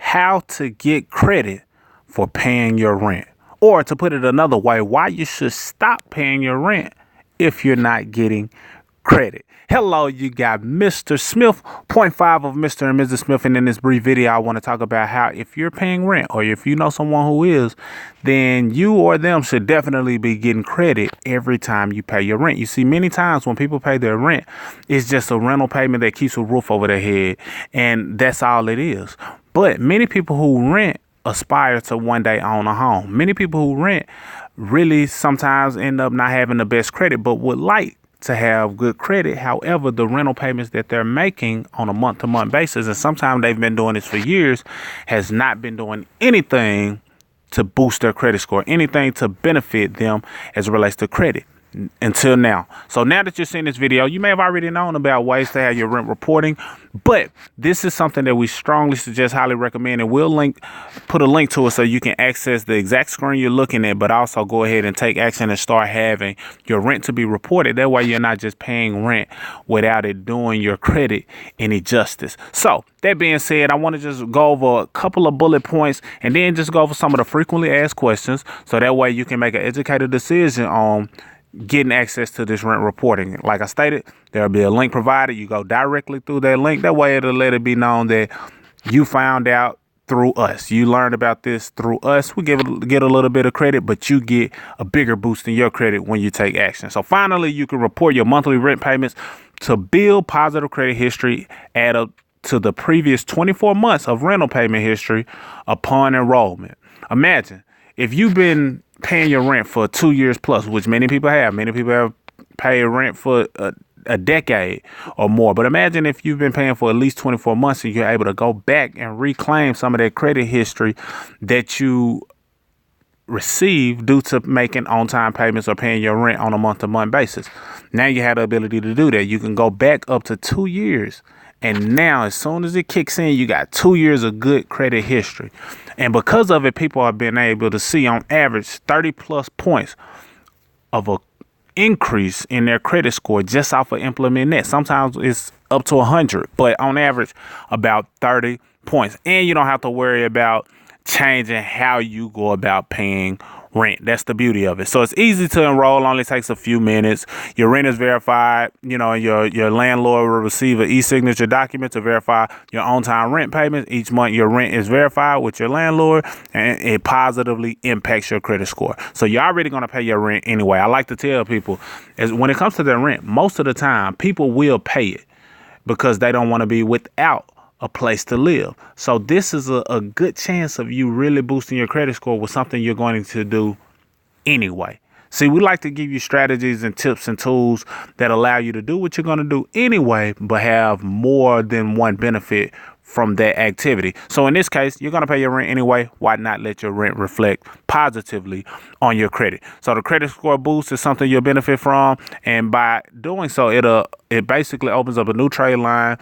how to get credit for paying your rent. Or to put it another way, why you should stop paying your rent if you're not getting credit. Hello, you got Mr. Smith, point 5 of Mr. and Mrs. Smith. And in this brief video, I want to talk about how if you're paying rent or if you know someone who is, then you or them should definitely be getting credit every time you pay your rent. You see, many times when people pay their rent, it's just a rental payment that keeps a roof over their head. And that's all it is. But many people who rent aspire to one day own a home. Many people who rent really sometimes end up not having the best credit, but would like to have good credit. However, the rental payments that they're making on a month-to-month basis, and sometimes they've been doing this for years, has not been doing anything to boost their credit score, anything to benefit them as it relates to credit until now. So now that you're seeing this video, you may have already known about ways to have your rent reporting, but this is something that we strongly suggest, highly recommend, and we'll put a link to it so you can access the exact screen you're looking at, but also go ahead and take action and start having your rent to be reported. That way you're not just paying rent without it doing your credit any justice. So that being said, I want to just go over a couple of bullet points and then just go over some of the frequently asked questions so that way you can make an educated decision on getting access to this rent reporting. Like I stated, there'll be a link provided. You go directly through that link. That way it'll let it be known that you found out through us. You learned about this through us. We get a little bit of credit, but you get a bigger boost in your credit when you take action. So finally, you can report your monthly rent payments to build positive credit history, add up to the previous 24 months of rental payment history upon enrollment. Imagine if you've been paying your rent for 2 years plus, which many people have. Many people have paid rent for a decade or more. But imagine if you've been paying for at least 24 months and you're able to go back and reclaim some of that credit history that you received due to making on-time payments or paying your rent on a month-to-month basis. Now you have the ability to do that. You can go back up to 2 years. And now, as soon as it kicks in, you got 2 years of good credit history. And because of it, people have been able to see on average 30 plus points of an increase in their credit score just off of implementing that. Sometimes it's up to 100, but on average, about 30 points. And you don't have to worry about changing how you go about paying rent. That's the beauty of it. So it's easy to enroll, only takes a few minutes. Your rent is verified, and your landlord will receive an e-signature document to verify your on-time rent payments. Each month your rent is verified with your landlord and it positively impacts your credit score. So you're already going to pay your rent anyway. I like to tell people when it comes to their rent, most of the time people will pay it because they don't want to be without a place to live. So this is a good chance of you really boosting your credit score with something you're going to do anyway. See, we like to give you strategies and tips and tools that allow you to do what you're going to do anyway, but have more than one benefit from that activity. So in this case, you're going to pay your rent anyway. Why not let your rent reflect positively on your credit? So the credit score boost is something you'll benefit from. And by doing so, it basically opens up a new trade line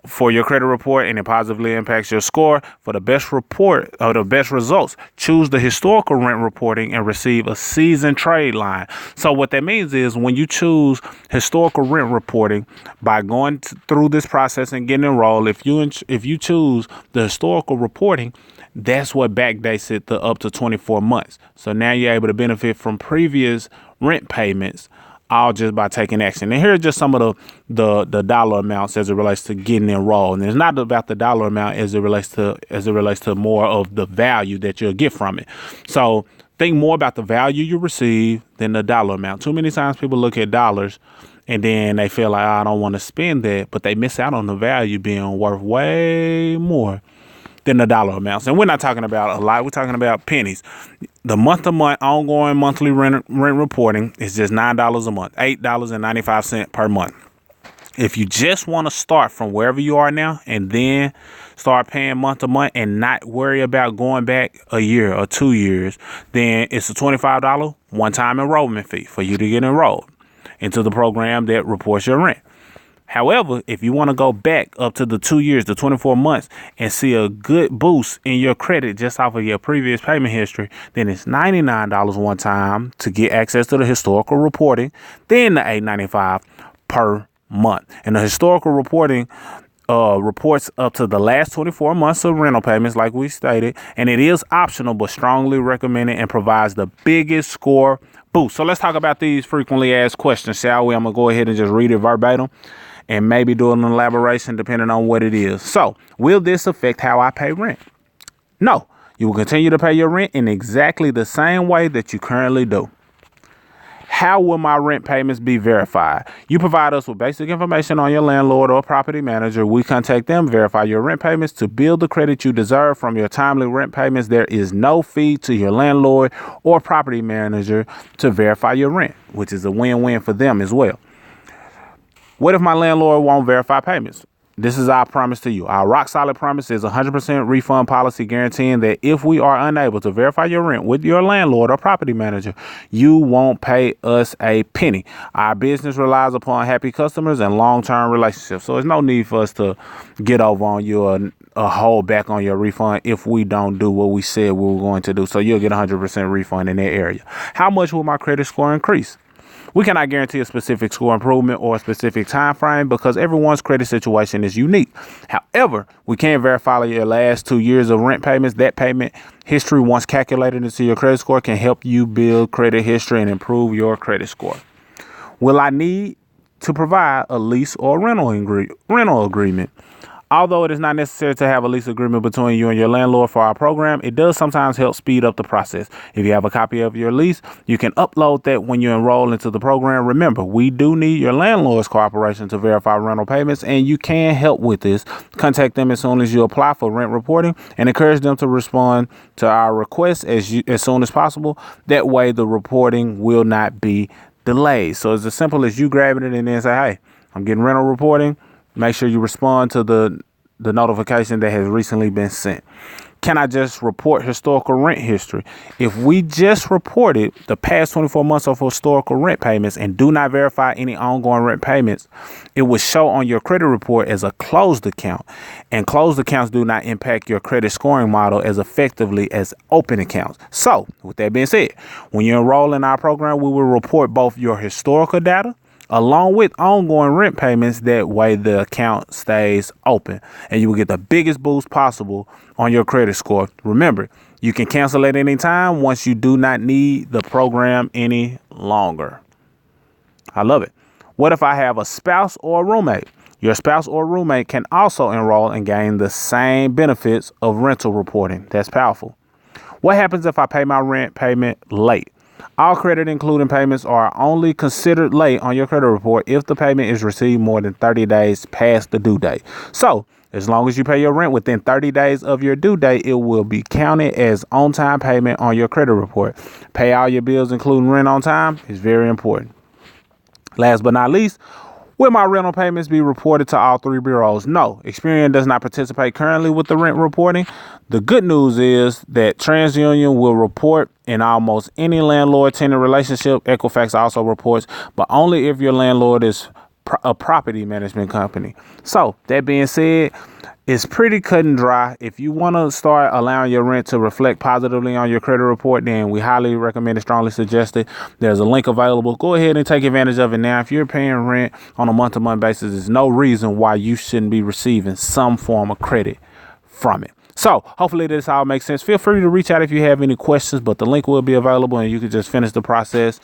for your credit report, and it positively impacts your score. For the best report or the best results, choose the historical rent reporting and receive a seasoned trade line. So what that means is when you choose historical rent reporting by going through this process and getting enrolled, if you choose the historical reporting, that's what backdates it to up to 24 months. So now you're able to benefit from previous rent payments, all just by taking action. And here are just some of the dollar amounts as it relates to getting enrolled. And it's not about the dollar amount as it relates to more of the value that you'll get from it. So think more about the value you receive than the dollar amount. Too many times people look at dollars and then they feel like, I don't want to spend that, but they miss out on the value being worth way more than the dollar amounts. And we're not talking about a lot. We're talking about pennies. The month-to-month ongoing monthly rent reporting is just $9 a month, $8.95 per month. If you just want to start from wherever you are now and then start paying month to month and not worry about going back a year or 2 years, then it's a $25 one-time enrollment fee for you to get enrolled into the program that reports your rent. However, if you want to go back up to the 2 years, the 24 months, and see a good boost in your credit just off of your previous payment history, then it's $99 one time to get access to the historical reporting, then the $8.95 per month. And the historical reporting reports up to the last 24 months of rental payments, like we stated, and it is optional but strongly recommended and provides the biggest score boost. So let's talk about these frequently asked questions, shall we? I'm gonna go ahead and just read it verbatim and maybe do an elaboration depending on what it is. So, will this affect how I pay rent? No, you will continue to pay your rent in exactly the same way that you currently do. How will my rent payments be verified? You provide us with basic information on your landlord or property manager. We contact them, verify your rent payments to build the credit you deserve from your timely rent payments. There is no fee to your landlord or property manager to verify your rent, which is a win-win for them as well. What if my landlord won't verify payments? This is our promise to you. Our rock solid promise is 100% refund policy, guaranteeing that if we are unable to verify your rent with your landlord or property manager, you won't pay us a penny. Our business relies upon happy customers and long-term relationships. So there's no need for us to get over on you or hold back on your refund if we don't do what we said we were going to do. So you'll get 100% refund in that area. How much will my credit score increase? We cannot guarantee a specific score improvement or a specific time frame because everyone's credit situation is unique. However, we can verify your last 2 years of rent payments. That payment history, once calculated into your credit score, can help you build credit history and improve your credit score. Will I need to provide a lease or rental agreement? Although it is not necessary to have a lease agreement between you and your landlord for our program, it does sometimes help speed up the process. If you have a copy of your lease, you can upload that when you enroll into the program. Remember, we do need your landlord's cooperation to verify rental payments, and you can help with this. Contact them as soon as you apply for rent reporting and encourage them to respond to our requests as soon as possible. That way, the reporting will not be delayed. So it's as simple as you grabbing it and then say, hey, I'm getting rental reporting. Make sure you respond to the notification that has recently been sent. Can I just report historical rent history? If we just reported the past 24 months of historical rent payments and do not verify any ongoing rent payments, it will show on your credit report as a closed account. And closed accounts do not impact your credit scoring model as effectively as open accounts. So, with that being said, when you enroll in our program, we will report both your historical data along with ongoing rent payments. That way the account stays open and you will get the biggest boost possible on your credit score. Remember, you can cancel at any time once you do not need the program any longer. I love it. What if I have a spouse or a roommate? Your spouse or roommate can also enroll and gain the same benefits of rental reporting. That's powerful. What happens if I pay my rent payment late? All credit, including payments, are only considered late on your credit report if the payment is received more than 30 days past the due date. So, as long as you pay your rent within 30 days of your due date, it will be counted as on-time payment on your credit report. Pay all your bills, including rent, on time is very important. Last but not least, will my rental payments be reported to all three bureaus? No, Experian does not participate currently with the rent reporting. The good news is that TransUnion will report in almost any landlord-tenant relationship. Equifax also reports, but only if your landlord is a property management company. So that being said, it's pretty cut and dry. If you want to start allowing your rent to reflect positively on your credit report, then we highly recommend and strongly suggest it. There's a link available. Go ahead and take advantage of it now. If you're paying rent on a month-to-month basis, there's no reason why you shouldn't be receiving some form of credit from it. So hopefully this all makes sense. Feel free to reach out if you have any questions, but the link will be available and you can just finish the process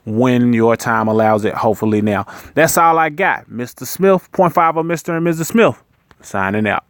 when your time allows it, hopefully now. That's all I got. Mr. Smith, 0.5 of Mr. and Mrs. Smith, signing out.